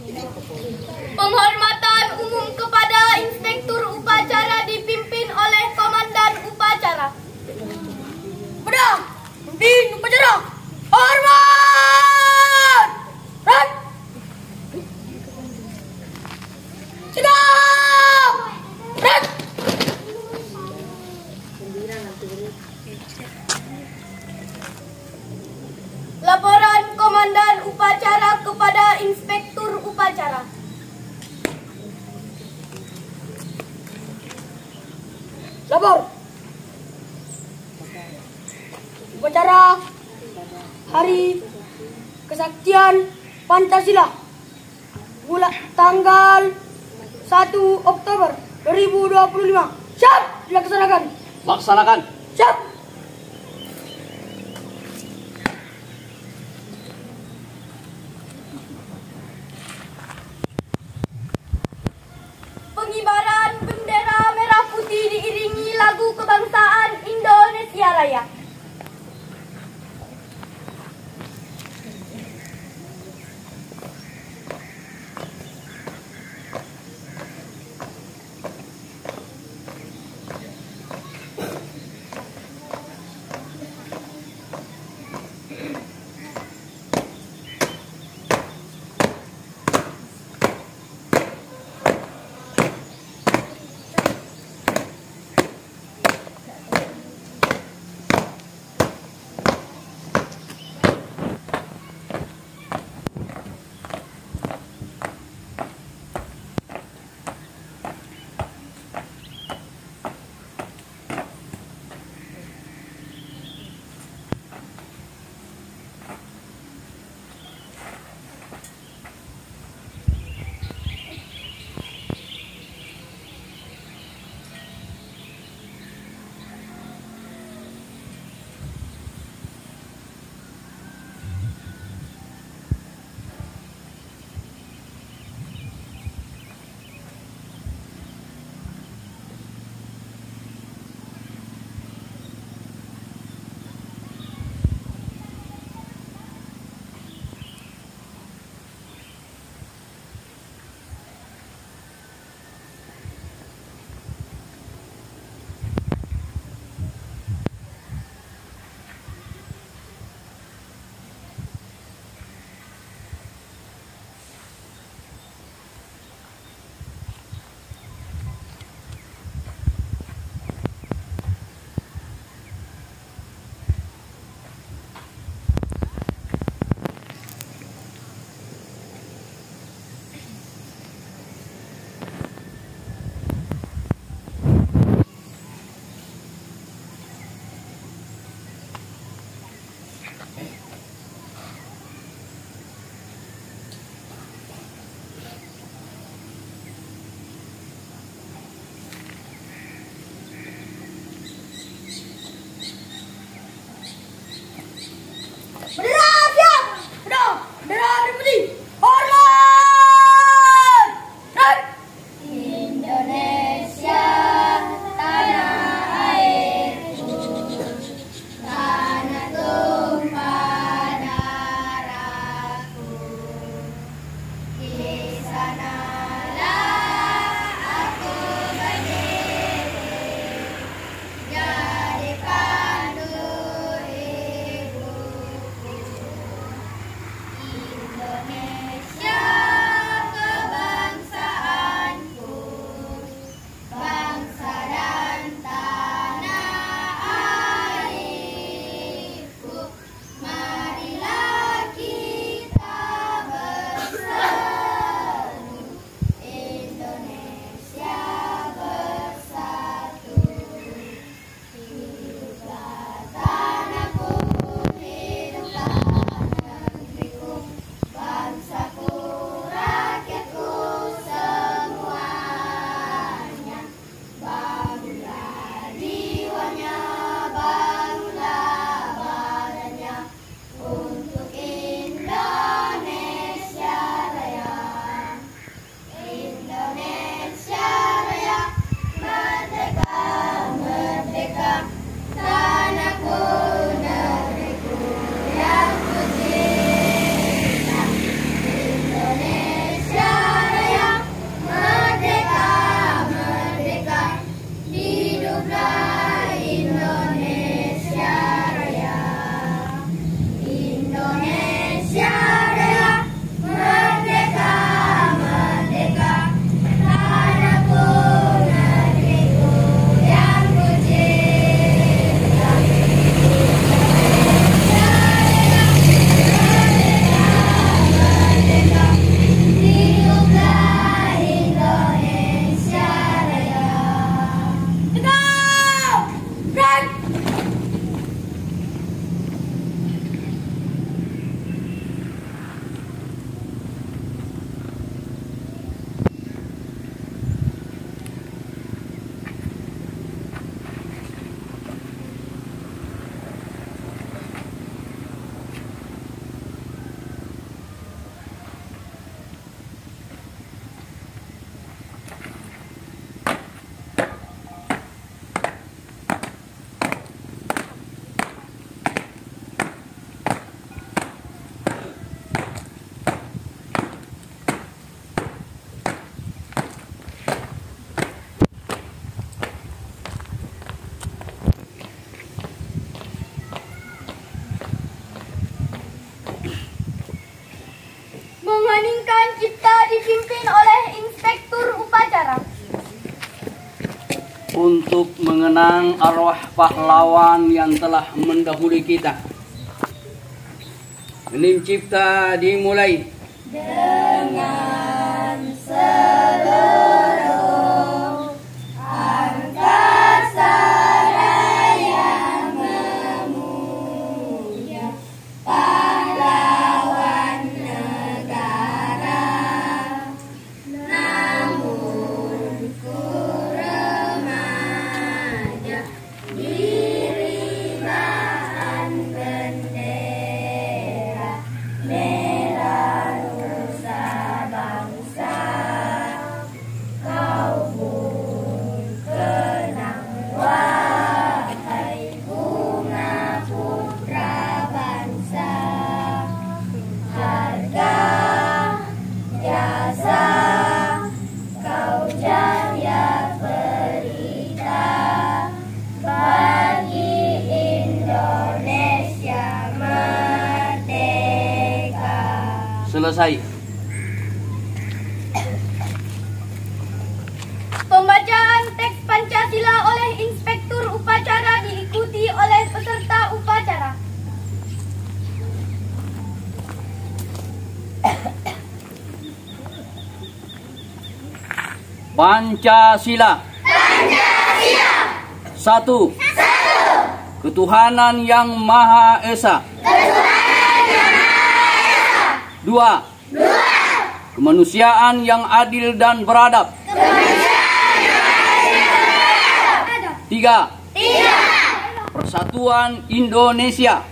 Penghormatan umum kepada Inspektur Upacara dipimpin oleh Komandan Upacara. Kepada Pemimpin Upacara, hormat! Rat! Sikap! Rat! Laporan Komandan Upacara kepada Inspektur Upacara. Lapor. Upacara Hari Kesaktian Pancasila tanggal 1 Oktober 2025. Siap dilaksanakan. Laksanakan. Siap. Pengibaran bendera merah putih diiringi lagu kebangsaan Indonesia Raya. Heninkan Cipta dipimpin oleh Inspektur Upacara. Untuk mengenang arwah pahlawan yang telah mendahului kita. Hening Cipta dimulai. Dengan seluruh angkasa raya memuja pahlawan negara, namun ku remaja diri bahan bendera merah nusa bangsa. Kau pun kenang wahai bunga putra bangsa, harga jasa kau jaya pelita bagi Indonesia merdeka. Selesai. Pembacaan teks Pancasila oleh Inspektur Upacara diikuti oleh peserta upacara. Pancasila. Pancasila. 1. Ketuhanan yang Maha Esa. 2. Kemanusiaan yang adil dan beradab. 3. Persatuan Indonesia.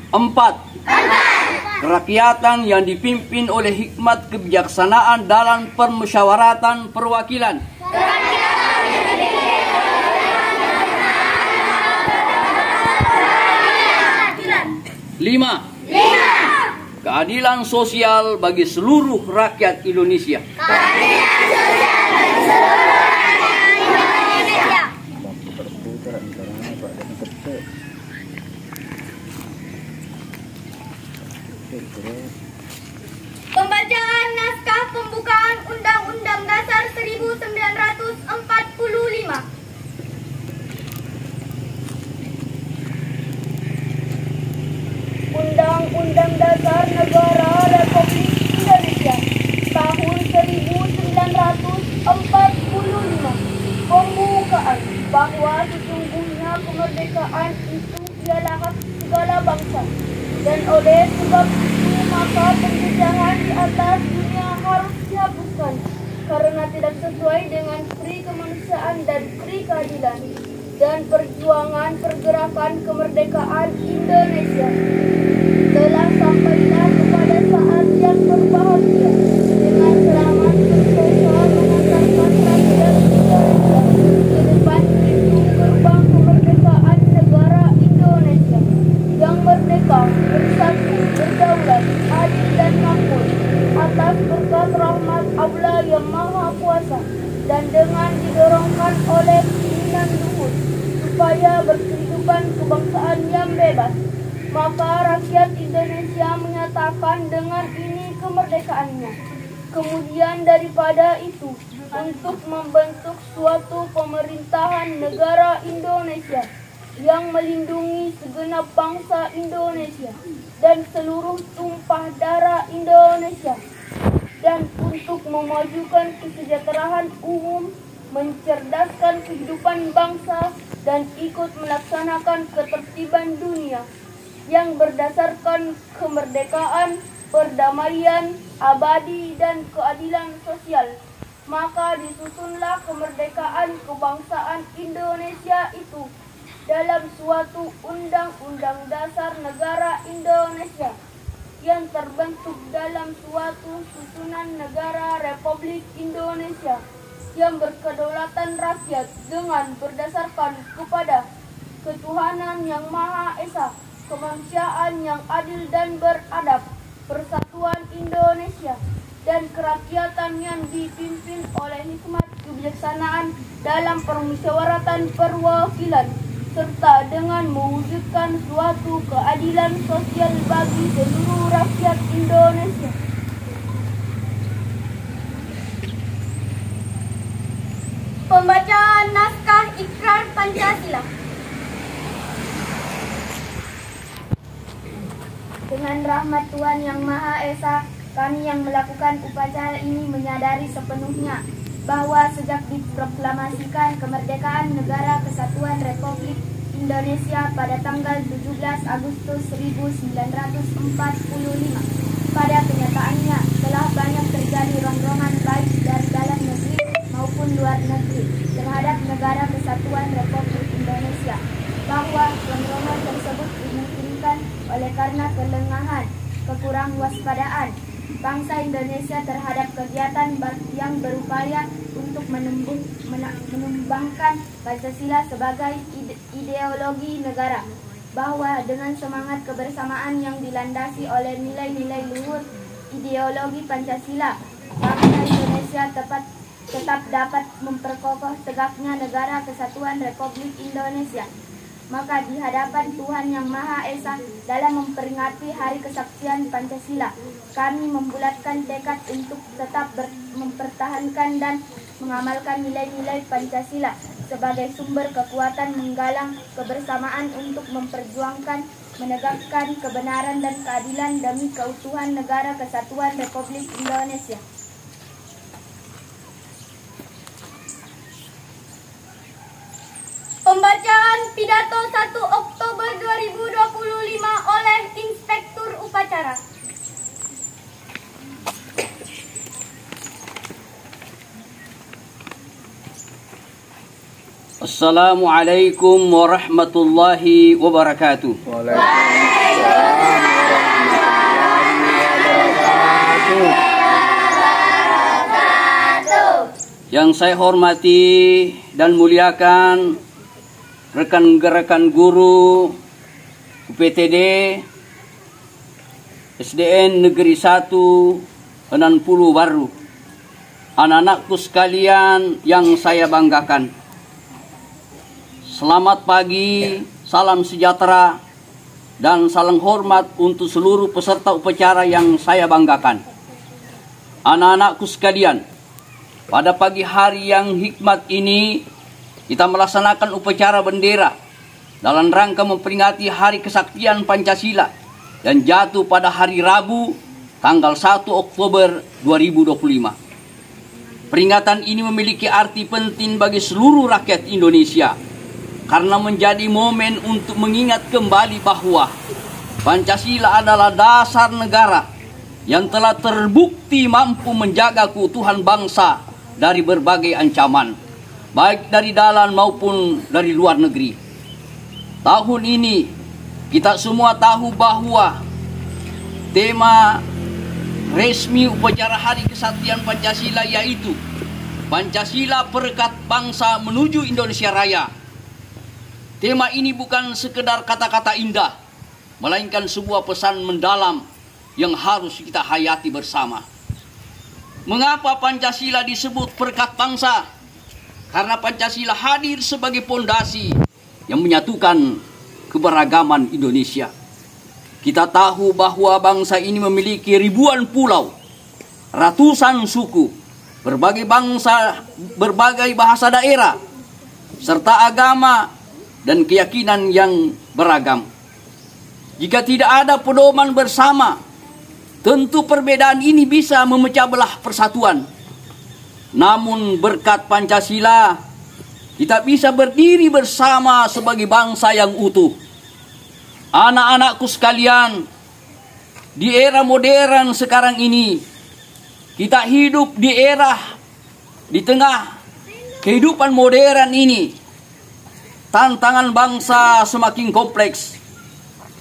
4. Kerakyatan yang dipimpin oleh hikmat kebijaksanaan dalam permusyawaratan perwakilan. 5. Keadilan sosial bagi seluruh rakyat Indonesia. Pembacaan naskah pembukaan Undang-Undang Dasar 1945. Undang-Undang Dasar Negara Republik Indonesia tahun 1945. Pembukaan bahwa sesungguhnya kemerdekaan itu ialah hak segala bangsa, dan oleh sebab itu maka penjajahan di atas dunia harus dihapuskan karena tidak sesuai dengan pri kemanusiaan dan pri keadilan dan perjuangan pergerakan kemerdekaan Indonesia. Telah sampailah kepada saat yang berbahagia dengan selamat berdoa mengantarkan rakyat Indonesia ke depan pintu gerbang kemerdekaan negara Indonesia yang merdeka, bersatu, berdaulat, adil dan makmur atas berkat rahmat Allah yang Maha Kuasa, dan dengan didorongkan oleh keinginan luhur supaya berkehidupan kebangsaan yang bebas. Maka rakyat Indonesia menyatakan dengan ini kemerdekaannya. Kemudian daripada itu, untuk membentuk suatu pemerintahan negara Indonesia yang melindungi segenap bangsa Indonesia dan seluruh tumpah darah Indonesia, dan untuk memajukan kesejahteraan umum, mencerdaskan kehidupan bangsa, dan ikut melaksanakan ketertiban dunia yang berdasarkan kemerdekaan, perdamaian, abadi, dan keadilan sosial. Maka disusunlah kemerdekaan kebangsaan Indonesia itu dalam suatu Undang-Undang Dasar Negara Indonesia yang terbentuk dalam suatu susunan negara Republik Indonesia yang berkedaulatan rakyat dengan berdasarkan kepada ketuhanan yang Maha Esa, kemanusiaan yang adil dan beradab, persatuan Indonesia, dan kerakyatan yang dipimpin oleh hikmat kebijaksanaan dalam permusyawaratan perwakilan. serta dengan mewujudkan suatu keadilan sosial bagi seluruh rakyat Indonesia. Pembacaan naskah Ikrar Pancasila. Dengan rahmat Tuhan Yang Maha Esa, kami yang melakukan upacara ini menyadari sepenuhnya bahwa sejak diproklamasikan kemerdekaan Negara Kesatuan Republik Indonesia pada tanggal 17 Agustus 1945, pada kenyataannya telah banyak terjadi rongrongan baik dari dalam negeri maupun luar negeri terhadap Negara Kesatuan Republik Indonesia, bahwa rongrongan tersebut dimungkinkan oleh karena kelengahan, kekurang waspadaan bangsa Indonesia terhadap kegiatan yang berupaya untuk menumbangkan Pancasila sebagai ideologi negara, bahwa dengan semangat kebersamaan yang dilandasi oleh nilai-nilai luhur ideologi Pancasila, bangsa Indonesia tetap dapat memperkokoh tegaknya Negara Kesatuan Republik Indonesia. Maka di hadapan Tuhan Yang Maha Esa dalam memperingati Hari Kesaksian Pancasila, kami membulatkan tekad untuk tetap mempertahankan dan mengamalkan nilai-nilai Pancasila sebagai sumber kekuatan menggalang kebersamaan untuk memperjuangkan, menegakkan kebenaran dan keadilan demi keutuhan Negara Kesatuan Republik Indonesia. Pembacaan pidato 1 Oktober 2025 oleh Inspektur Upacara. Assalamualaikum warahmatullahi wabarakatuh. Yang saya hormati dan muliakan rekan-rekan guru UPTD SDN Negeri 1 60 Baru, anak-anakku sekalian yang saya banggakan. Selamat pagi, salam sejahtera, dan salam hormat untuk seluruh peserta upacara yang saya banggakan. Anak-anakku sekalian, pada pagi hari yang hikmat ini, kita melaksanakan upacara bendera dalam rangka memperingati Hari Kesaktian Pancasila dan jatuh pada hari Rabu, tanggal 1 Oktober 2025. Peringatan ini memiliki arti penting bagi seluruh rakyat Indonesia, karena menjadi momen untuk mengingat kembali bahwa Pancasila adalah dasar negara yang telah terbukti mampu menjaga keutuhan bangsa dari berbagai ancaman, baik dari dalam maupun dari luar negeri. Tahun ini kita semua tahu bahwa tema resmi upacara Hari Kesaktian Pancasila yaitu Pancasila Perekat Bangsa Menuju Indonesia Raya. Tema ini bukan sekedar kata-kata indah, melainkan sebuah pesan mendalam yang harus kita hayati bersama. Mengapa Pancasila disebut perekat bangsa? Karena Pancasila hadir sebagai pondasi yang menyatukan keberagaman Indonesia. Kita tahu bahwa bangsa ini memiliki ribuan pulau, ratusan suku, berbagai bangsa, berbagai bahasa daerah, serta agama dan keyakinan yang beragam. Jika tidak ada pedoman bersama, tentu perbedaan ini bisa memecah belah persatuan. Namun berkat Pancasila, kita bisa berdiri bersama sebagai bangsa yang utuh. Anak-anakku sekalian, di era modern sekarang ini, kita hidup di tengah kehidupan modern ini. Tantangan bangsa semakin kompleks.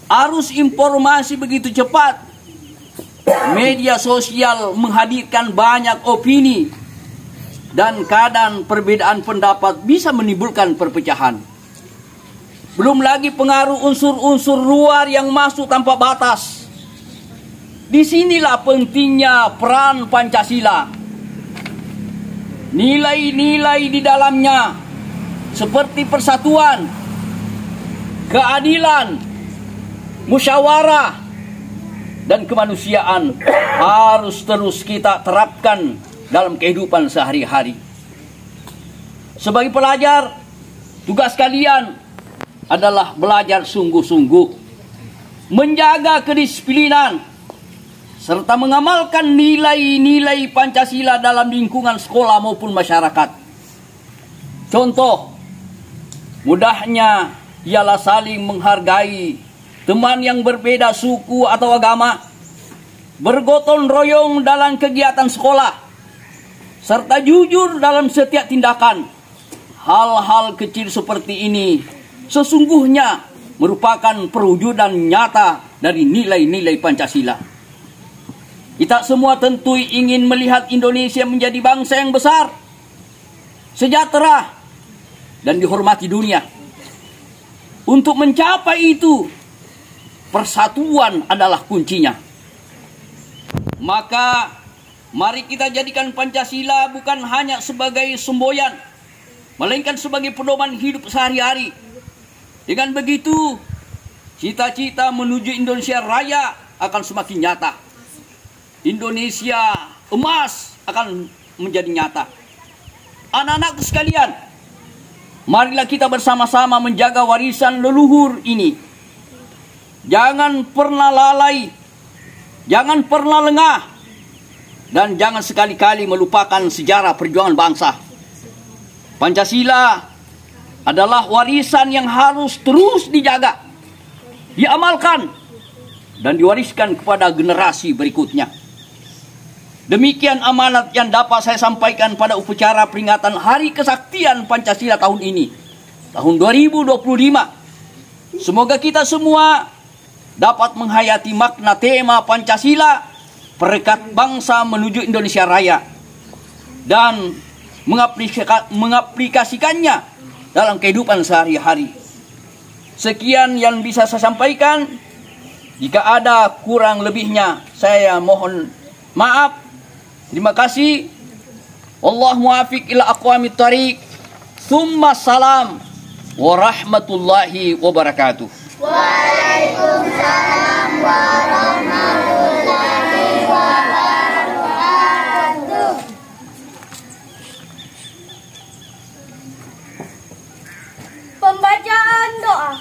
Arus informasi begitu cepat. Media sosial menghadirkan banyak opini, dan kadang perbedaan pendapat bisa menimbulkan perpecahan. Belum lagi pengaruh unsur-unsur luar yang masuk tanpa batas. Disinilah pentingnya peran Pancasila. Nilai-nilai di dalamnya seperti persatuan, keadilan, musyawarah, dan kemanusiaan harus terus kita terapkan dalam kehidupan sehari-hari. Sebagai pelajar, tugas kalian adalah belajar sungguh-sungguh, menjaga kedisiplinan, serta mengamalkan nilai-nilai Pancasila dalam lingkungan sekolah maupun masyarakat. Contoh mudahnya ialah saling menghargai teman yang berbeda suku atau agama, bergotong royong dalam kegiatan sekolah, serta jujur dalam setiap tindakan. Hal-hal kecil seperti ini sesungguhnya merupakan perwujudan nyata dari nilai-nilai Pancasila. Kita semua tentu ingin melihat Indonesia menjadi bangsa yang besar, sejahtera, dan dihormati dunia. Untuk mencapai itu, persatuan adalah kuncinya. Maka, mari kita jadikan Pancasila bukan hanya sebagai semboyan, melainkan sebagai pedoman hidup sehari-hari. Dengan begitu, cita-cita menuju Indonesia Raya akan semakin nyata. Indonesia emas akan menjadi nyata. Anak-anakku sekalian, marilah kita bersama-sama menjaga warisan leluhur ini. Jangan pernah lalai, jangan pernah lengah, dan jangan sekali-kali melupakan sejarah perjuangan bangsa. Pancasila adalah warisan yang harus terus dijaga, diamalkan, dan diwariskan kepada generasi berikutnya. Demikian amanat yang dapat saya sampaikan pada upacara peringatan Hari Kesaktian Pancasila tahun ini, tahun 2025. Semoga kita semua dapat menghayati makna tema Pancasila, perekat bangsa menuju Indonesia Raya, dan mengaplikasikannya dalam kehidupan sehari-hari. Sekian yang bisa saya sampaikan. Jika ada kurang lebihnya, saya mohon maaf. Terima kasih. Wallahu muwaffiq ila aqwamit thariq. Tsumma salam warahmatullahi wabarakatuh. Waalaikumsalam warahmatullahi wabarakatuh. Pembacaan doa.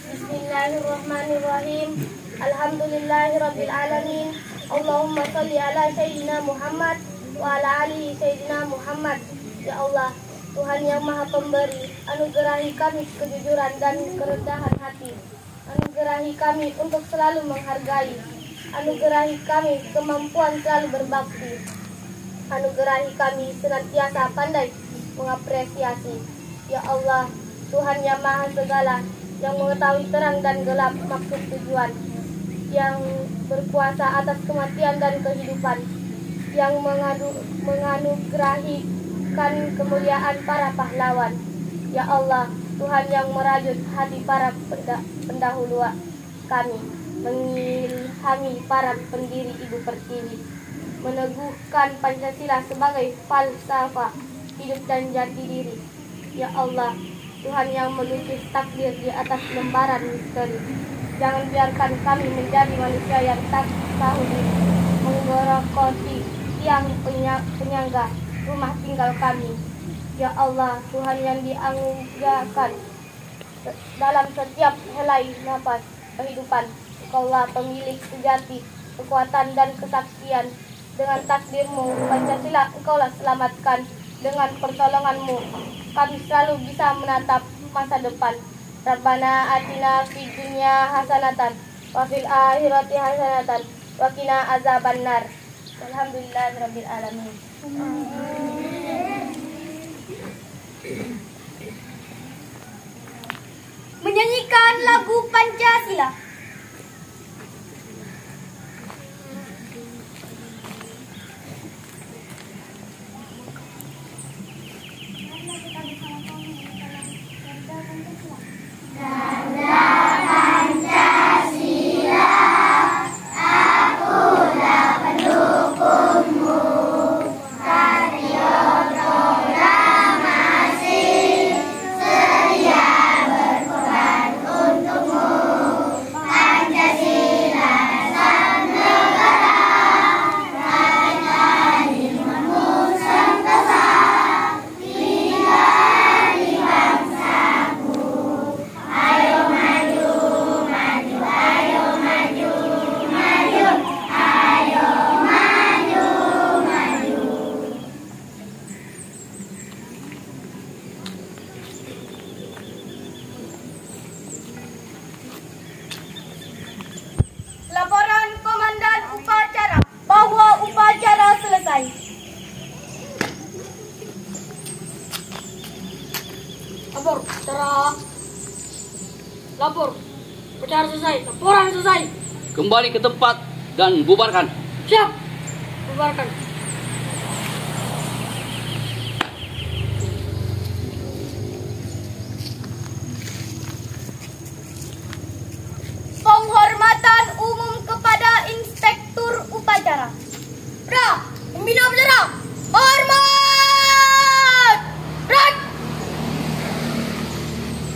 Bismillahirrahmanirrahim. Alhamdulillahirabbil alamin. Allahumma shalli ala sayyidina Muhammad wa ala ali sayyidina Muhammad. Ya Allah, Tuhan yang Maha Pemberi, anugerahi kami kejujuran dan kerendahan hati. Anugerahi kami untuk selalu menghargai. Anugerahi kami kemampuan selalu berbakti. Anugerahi kami senantiasa pandai mengapresiasi. Ya Allah, Tuhan yang Maha Segala, yang mengetahui terang dan gelap maksud tujuan, yang berkuasa atas kematian dan kehidupan, yang menganugerahikan kemuliaan para pahlawan. Ya Allah, Tuhan yang merajut hati para pendahulu kami, mengilhami para pendiri Ibu Pertiwi, meneguhkan Pancasila sebagai falsafah hidup dan jati diri. Ya Allah, Tuhan yang melukis takdir di atas lembaran misteri, jangan biarkan kami menjadi manusia yang tak tahu diri, menggerogoti tiang penyangga rumah tinggal kami. Ya Allah, Tuhan yang dianugerahkan dalam setiap helai nafas kehidupan, Engkaulah pemilik sejati, kekuatan dan kesaktian. Dengan takdir-Mu, Pancasila Engkaulah selamatkan. Dengan pertolongan-Mu, kami selalu bisa menatap masa depan. Rabbana atina fid dunya hasanatan wa fil akhirati hasanatan wa qina azabannar. Alhamdulillahirabbil alamin. Menyanyikan lagu Pancasila. Patriot proklamasi Upacara selesai, laporan selesai. Kembali ke tempat dan bubarkan. Siap. Bubarkan. Penghormatan umum kepada Inspektur Upacara. Pra, pembina upacara. Hormat. Rat.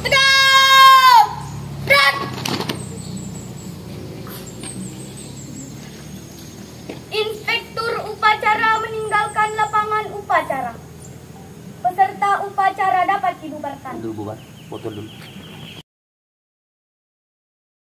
Tegak. Rat. Inspektur Upacara meninggalkan lapangan upacara. Peserta upacara dapat dibubarkan. Dulu bubar, foto dulu.